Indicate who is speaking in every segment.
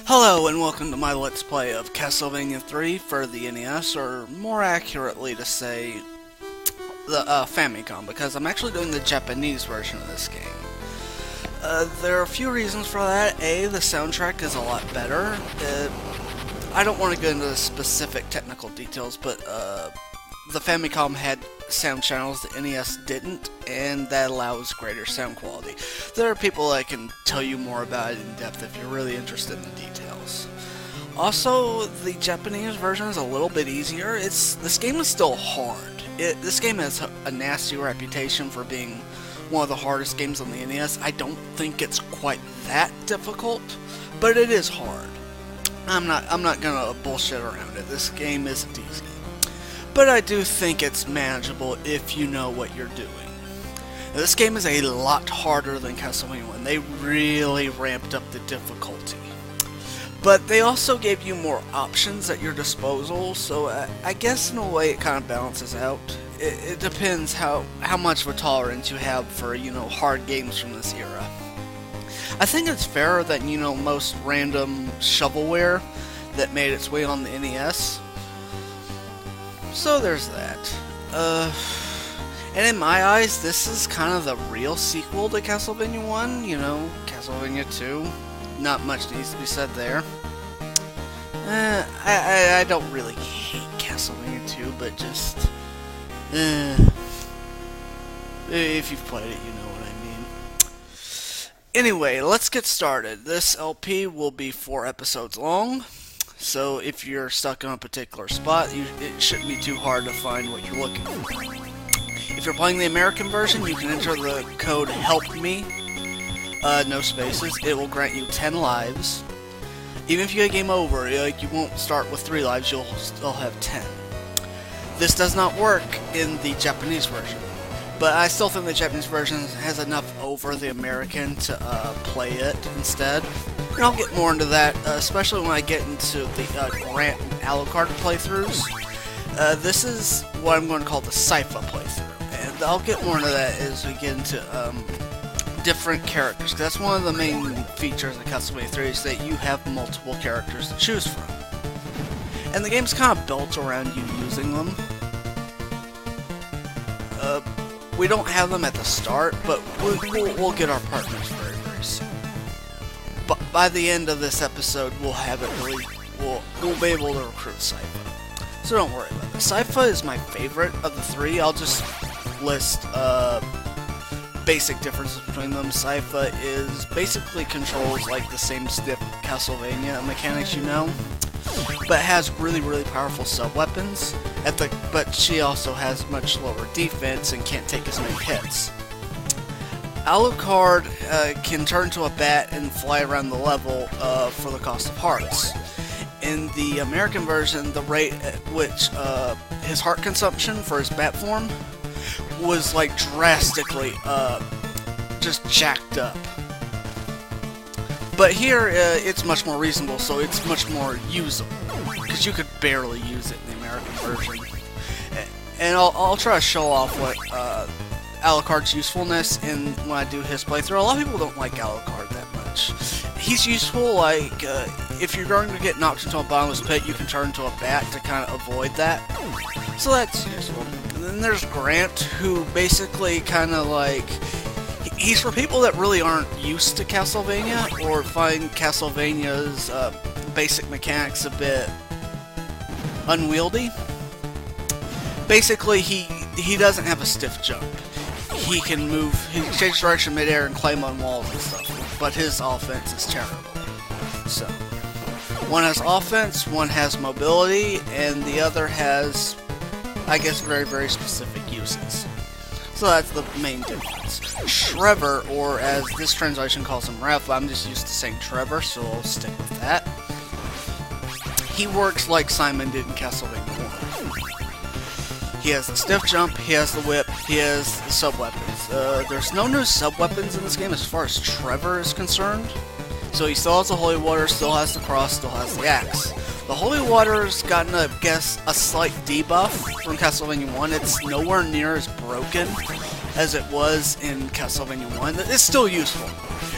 Speaker 1: Hello and welcome to my Let's Play of Castlevania 3 for the NES, or more accurately to say, the Famicom, because I'm actually doing the Japanese version of this game. There are a few reasons for that. A, the soundtrack is a lot better. I don't want to get into the specific technical details, but the Famicom had sound channels the NES didn't, and that allows greater sound quality. There are people that can tell you more about it in depth if you're really interested in the details. Also, the Japanese version is a little bit easier. This game is still hard. This game has a nasty reputation for being one of the hardest games on the NES. I don't think it's quite that difficult, but it is hard. I'm not gonna bullshit around it. This game isn't easy. But I do think it's manageable if you know what you're doing. Now, this game is a lot harder than Castlevania 1. They really ramped up the difficulty. But they also gave you more options at your disposal, so I guess in a way it kind of balances out. It depends how much of a tolerance you have for, hard games from this era. I think it's fairer than, most random shovelware that made its way on the NES. So there's that. And in my eyes, this is kind of the real sequel to Castlevania 1, Castlevania 2. Not much needs to be said there. I don't really hate Castlevania 2, but just... if you've played it, you know what I mean. Anyway, let's get started. This LP will be 4 episodes long. So if you're stuck in a particular spot, it shouldn't be too hard to find what you're looking for. If you're playing the American version, you can enter the code HELPME, no spaces. It will grant you 10 lives. Even if you get game over, you won't start with 3 lives, you'll still have 10. This does not work in the Japanese version, but I still think the Japanese version has enough over the American to play it instead. And I'll get more into that, especially when I get into the Grant and Alucard playthroughs. This is what I'm going to call the Sypha playthrough, and I'll get more into that as we get into different characters, because that's one of the main features of Castlevania 3 is that you have multiple characters to choose from. And the game's kind of built around you using them. We don't have them at the start, but we'll get our partners very, very soon. But by the end of this episode, we'll have it really. We'll be able to recruit Sypha. So don't worry about it. Sypha is my favorite of the 3. I'll just list basic differences between them. Sypha is basically controls like the same stiff Castlevania mechanics, but has really, really powerful sub-weapons. But she also has much lower defense and can't take as many hits. Alucard can turn to a bat and fly around the level for the cost of hearts. In the American version, the rate at which his heart consumption for his bat form was like drastically just jacked up. But here it's much more reasonable, so it's much more usable, because you could barely use it in the American version. And I'll try to show off what Alucard's usefulness when I do his playthrough. A lot of people don't like Alucard that much. He's useful, like, if you're going to get knocked into a bottomless pit, you can turn into a bat to kind of avoid that. So that's useful. And then there's Grant, who basically kind of like... He's for people that really aren't used to Castlevania, or find Castlevania's basic mechanics a bit unwieldy. Basically, he doesn't have a stiff jump. He can move, he can change direction midair and climb on walls and stuff, but his offense is terrible. So, one has offense, one has mobility, and the other has, I guess, very, very specific uses. So that's the main difference. Trevor, or as this translation calls him, Ralph, I'm just used to saying Trevor, so I'll stick with that. He works like Simon did in Castlevania 1. He has the stiff jump, he has the whip, he has the sub-weapons. There's no new sub-weapons in this game as far as Trevor is concerned. So he still has the Holy Water, still has the Cross, still has the Axe. The Holy Water's gotten, I guess, a slight debuff from Castlevania 1. It's nowhere near as broken as it was in Castlevania 1. It's still useful.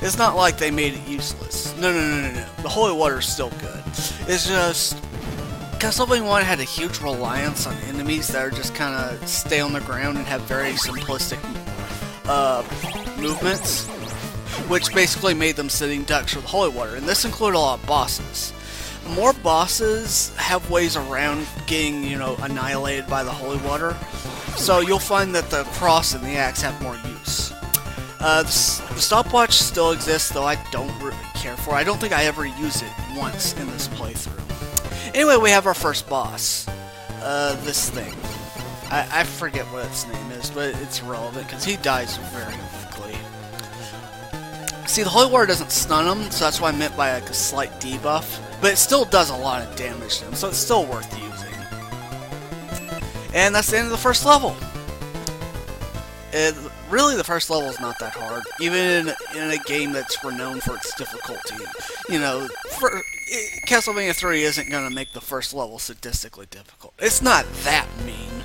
Speaker 1: It's not like they made it useless. No, no, no, no, no. The holy water is still good. It's just Castlevania 1 had a huge reliance on enemies that are just kind of stay on the ground and have very simplistic movements, which basically made them sitting ducks for the holy water. And this included a lot of bosses. More bosses have ways around getting, you know, annihilated by the holy water. So you'll find that the cross and the axe have more use. The stopwatch still exists, though I don't really care for it. I don't think I ever use it once in this playthrough. Anyway, we have our first boss. This thing. I forget what its name is, but it's relevant because he dies very quickly. See, the holy water doesn't stun him, so that's what I meant by like a slight debuff. But it still does a lot of damage to him, so it's still worth using. And that's the end of the first level. Really, the first level is not that hard, even in a game that's renowned for its difficulty. You know, Castlevania 3 isn't going to make the first level statistically difficult. It's not that mean.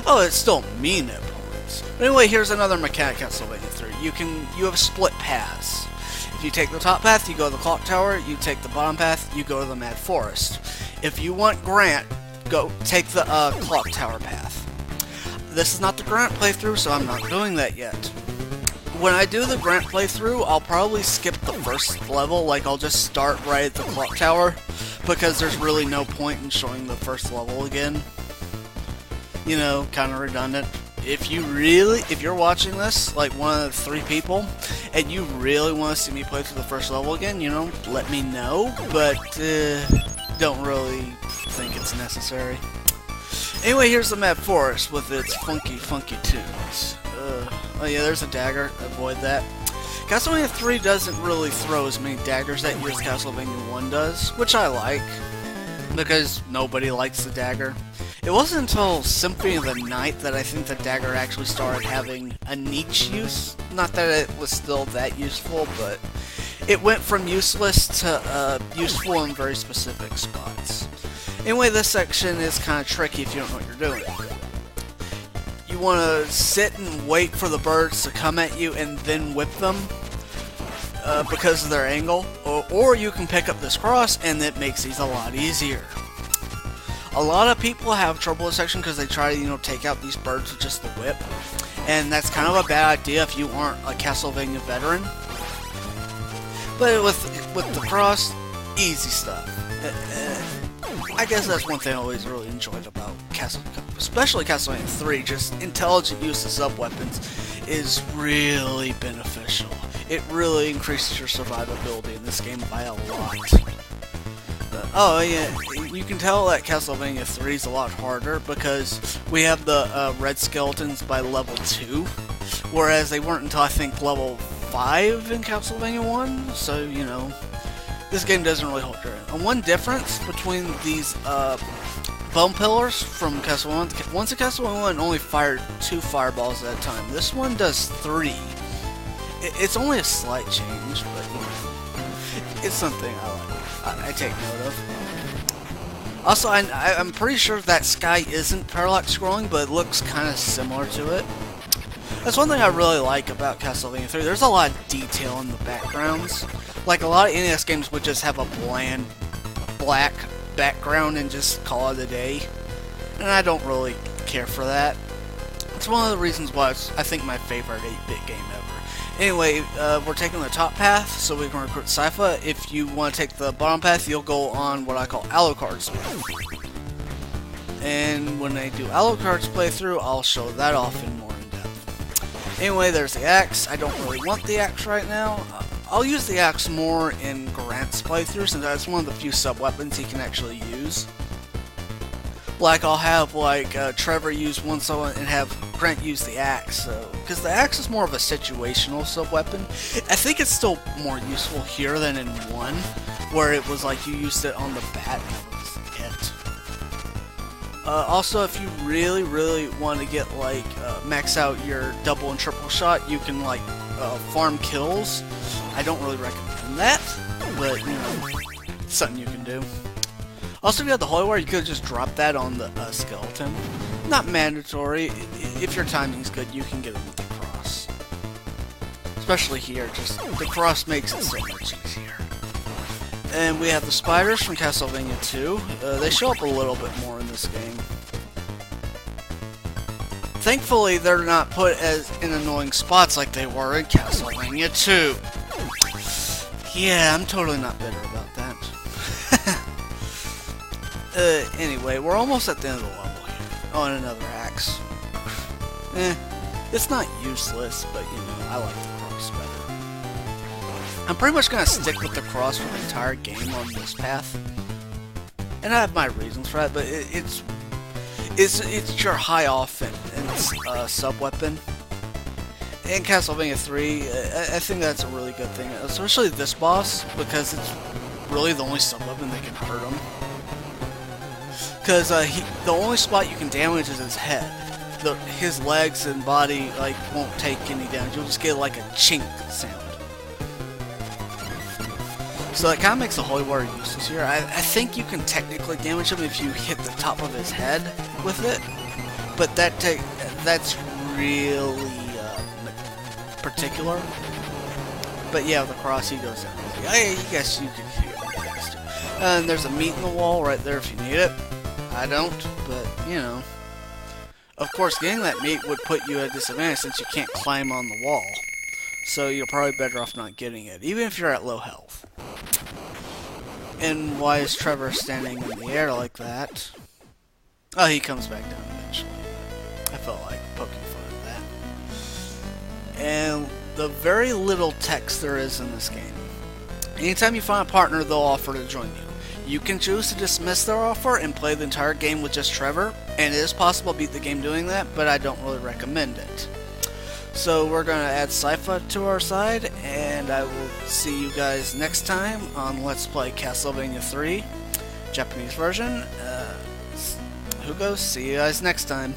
Speaker 1: Oh, it's still mean at points. But anyway, here's another mechanic Castlevania 3. You have split paths. If you take the top path, you go to the clock tower. You take the bottom path, you go to the Mad Forest. If you want Grant, go take the clock tower path. This is not the Grant playthrough, so I'm not doing that yet. When I do the Grant playthrough, I'll probably skip the first level, like I'll just start right at the clock tower, because there's really no point in showing the first level again. You know, kind of redundant. If you're watching this, like one of the 3 people, and you really want to see me play through the first level again, you know, let me know, but don't really think it's necessary. Anyway, here's the Mad Forest with its funky tunes. Oh yeah, there's a dagger. Avoid that. Castlevania 3 doesn't really throw as many daggers at you as Castlevania 1 does, which I like, because nobody likes the dagger. It wasn't until Symphony of the Night that I think the dagger actually started having a niche use. Not that it was still that useful, but it went from useless to useful in very specific spots. Anyway, this section is kind of tricky if you don't know what you're doing. You want to sit and wait for the birds to come at you and then whip them because of their angle. Or you can pick up this cross and it makes these a lot easier. A lot of people have trouble with this section because they try to, you know, take out these birds with just the whip. And that's kind of a bad idea if you aren't a Castlevania veteran. But with the cross, easy stuff. I guess that's one thing I always really enjoyed about especially Castlevania 3, just intelligent use of sub-weapons is really beneficial. It really increases your survivability in this game by a lot. Oh yeah, you can tell that Castlevania 3 is a lot harder because we have the red skeletons by level 2, whereas they weren't until I think level 5 in Castlevania 1, so you know, this game doesn't really hold your own. And one difference between these bone pillars from Castlevania 1, once a Castlevania 1 only fired 2 fireballs at a time. This one does 3. It's only a slight change, but you know, it's something I take note of. Also, I'm pretty sure that sky isn't parallax scrolling, but it looks kind of similar to it. That's one thing I really like about Castlevania 3. There's a lot of detail in the backgrounds. Like, a lot of NES games would just have a bland, black background and just call it a day. And I don't really care for that. It's one of the reasons why it's, I think, my favorite 8-bit game ever. Anyway, we're taking the top path, so we can recruit Sypha. If you want to take the bottom path, you'll go on what I call Alucard's path. And when I do Alucard's playthrough, I'll show that off in more in depth. Anyway, there's the axe. I don't really want the axe right now. I'll use the axe more in Grant's playthrough, since that's one of the few sub-weapons he can actually use. Like, I'll have, like, Trevor use one sub and have Grant use the axe, so... Because the axe is more of a situational sub-weapon. I think it's still more useful here than in 1, where it was like you used it on the bat and that was it. Also, if you really want to get, like, max out your double and triple shot, you can, like, farm kills. I don't really recommend that, but, you know, it's something you can do. Also, if you have the Holy Water, you could just drop that on the skeleton. Not mandatory. If your timing's good, you can get it with the cross. especially here. Just the cross makes it so much easier. And we have the spiders from Castlevania 2. They show up a little bit more in this game. Thankfully, they're not put as in annoying spots like they were in Castlevania 2. Yeah, I'm totally not bitter about that. Anyway, we're almost at the end of the level here. Oh, and another axe. It's not useless, but you know, I like the cross better. I'm pretty much gonna stick with the cross for the entire game on this path, and I have my reasons for that. But it's your high offense sub weapon. In Castlevania 3, I think that's a really good thing, especially this boss, because it's really the only sub weapon that can hurt him. Because the only spot you can damage is his head. His legs and body won't take any damage. You'll just get like a chink sound. So that kind of makes the holy water useless here. I think you can technically damage him if you hit the top of his head with it, but that's really particular. But yeah, with the cross he goes down. I guess you could hear it faster. And there's a meat in the wall right there if you need it. I don't, but you know. Of course, getting that meat would put you at a disadvantage since you can't climb on the wall. So you're probably better off not getting it, even if you're at low health. And why is Trevor standing in the air like that? Oh, he comes back down eventually. I felt like poking fun at that. And the very little text there is in this game. Anytime you find a partner, they'll offer to join you. You can choose to dismiss their offer and play the entire game with just Trevor, and it is possible to beat the game doing that, but I don't really recommend it. So we're going to add Sypha to our side, and I will see you guys next time on Let's Play Castlevania 3, Japanese version. Who goes? See you guys next time.